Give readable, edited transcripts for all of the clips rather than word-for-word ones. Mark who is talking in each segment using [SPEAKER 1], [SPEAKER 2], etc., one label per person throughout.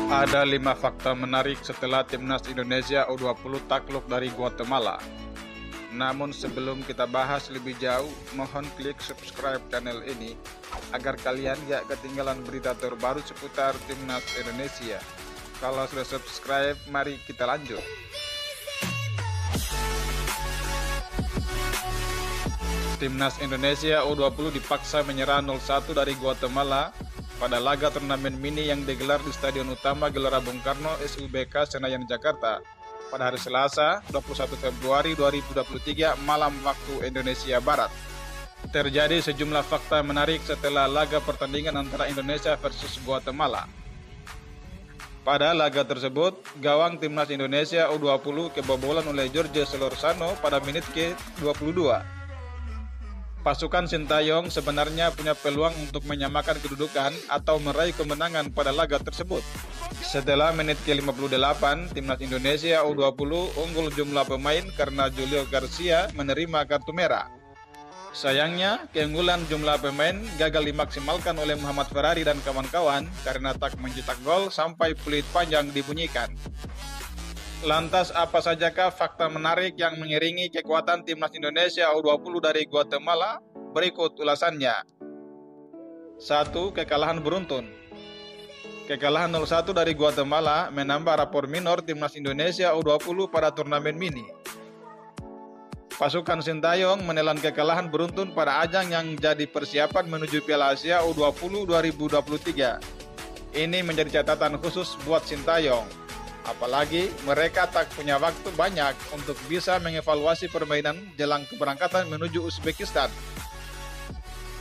[SPEAKER 1] Ada 5 fakta menarik setelah timnas Indonesia U20 takluk dari Guatemala. Namun sebelum kita bahas lebih jauh, mohon klik subscribe channel ini agar kalian gak ketinggalan berita terbaru seputar timnas Indonesia. Kalau sudah subscribe, mari kita lanjut. Timnas Indonesia U20 dipaksa menyerah 0-1 dari Guatemala pada laga turnamen mini yang digelar di Stadion Utama Gelora Bung Karno SUBK Senayan Jakarta pada hari Selasa 21 Februari 2023 malam waktu Indonesia Barat. Terjadi sejumlah fakta menarik setelah laga pertandingan antara Indonesia versus Guatemala. Pada laga tersebut, gawang timnas Indonesia U20 kebobolan oleh Jorge Solorzano pada menit ke-22. Pasukan Sintayong sebenarnya punya peluang untuk menyamakan kedudukan atau meraih kemenangan pada laga tersebut. Setelah menit ke-58, timnas Indonesia U20 unggul jumlah pemain karena Julio Garcia menerima kartu merah. Sayangnya, keunggulan jumlah pemain gagal dimaksimalkan oleh Muhammad Ferrari dan kawan-kawan karena tak mencetak gol sampai peluit panjang dibunyikan. Lantas apa sajakah fakta menarik yang mengiringi kekuatan timnas Indonesia U20 dari Guatemala? Berikut ulasannya. 1. Kekalahan beruntun. Kekalahan 0-1 dari Guatemala menambah rapor minor timnas Indonesia U20 pada turnamen mini. Pasukan Sintayong menelan kekalahan beruntun pada ajang yang jadi persiapan menuju Piala Asia U20 2023. Ini menjadi catatan khusus buat Sintayong. Apalagi mereka tak punya waktu banyak untuk bisa mengevaluasi permainan jelang keberangkatan menuju Uzbekistan.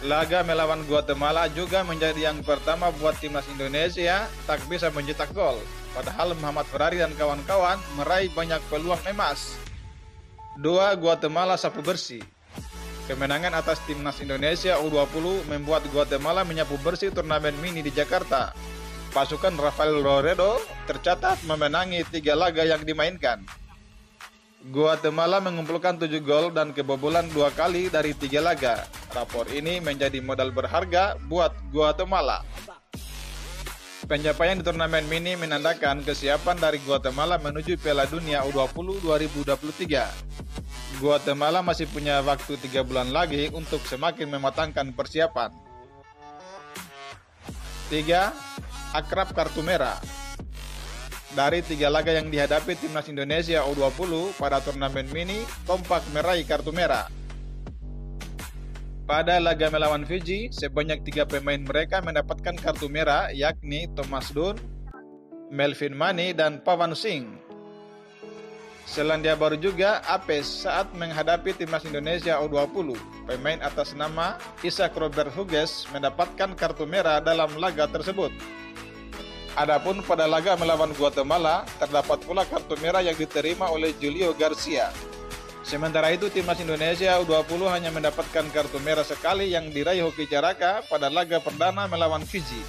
[SPEAKER 1] Laga melawan Guatemala juga menjadi yang pertama buat timnas Indonesia tak bisa mencetak gol. Padahal Muhammad Ferrari dan kawan-kawan meraih banyak peluang emas. 2. Guatemala sapu bersih. Kemenangan atas timnas Indonesia U20 membuat Guatemala menyapu bersih turnamen mini di Jakarta. Pasukan Rafael Loredo tercatat memenangi 3 laga yang dimainkan. Guatemala mengumpulkan 7 gol dan kebobolan 2 kali dari 3 laga. Rapor ini menjadi modal berharga buat Guatemala. Pencapaian di turnamen mini menandakan kesiapan dari Guatemala menuju Piala Dunia U20 2023. Guatemala masih punya waktu 3 bulan lagi untuk semakin mematangkan persiapan. 3. Akrab kartu merah. Dari 3 laga yang dihadapi timnas Indonesia U20 pada turnamen mini, kompak meraih kartu merah. Pada laga melawan Fiji, sebanyak 3 pemain mereka mendapatkan kartu merah, yakni Thomas Dunn, Melvin Mani, dan Pawan Singh. Selandia Baru juga apes saat menghadapi timnas Indonesia U20. Pemain atas nama Isaac Robert Hughes mendapatkan kartu merah dalam laga tersebut. Adapun pada laga melawan Guatemala, terdapat pula kartu merah yang diterima oleh Julio Garcia. Sementara itu, timnas Indonesia U20 hanya mendapatkan kartu merah sekali yang diraih Hoki Caraka pada laga perdana melawan Fiji.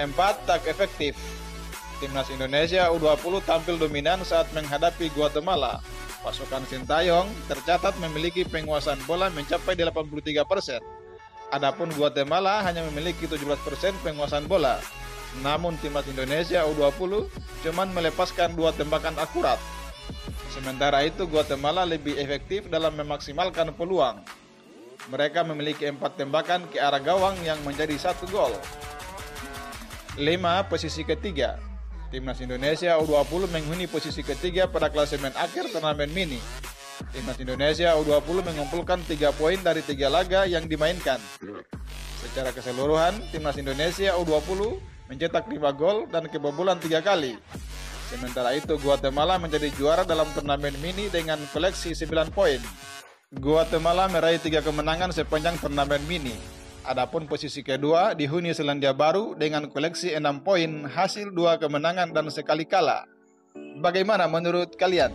[SPEAKER 1] 4. Tak efektif. Timnas Indonesia U20 tampil dominan saat menghadapi Guatemala. Pasukan Sintayong tercatat memiliki penguasaan bola mencapai 83%. Adapun Guatemala hanya memiliki 17% penguasaan bola. Namun timnas Indonesia U20 cuman melepaskan 2 tembakan akurat. Sementara itu Guatemala lebih efektif dalam memaksimalkan peluang. Mereka memiliki 4 tembakan ke arah gawang yang menjadi 1 gol. 5. Posisi ketiga. Timnas Indonesia U20 menghuni posisi ketiga pada klasemen akhir turnamen mini. Timnas Indonesia U20 mengumpulkan 3 poin dari 3 laga yang dimainkan. Secara keseluruhan, timnas Indonesia U20 mencetak 5 gol dan kebobolan 3 kali. Sementara itu Guatemala menjadi juara dalam turnamen mini dengan koleksi 9 poin. Guatemala meraih 3 kemenangan sepanjang turnamen mini. Adapun posisi kedua dihuni Selandia Baru dengan koleksi 6 poin hasil 2 kemenangan dan sekali kalah. Bagaimana menurut kalian?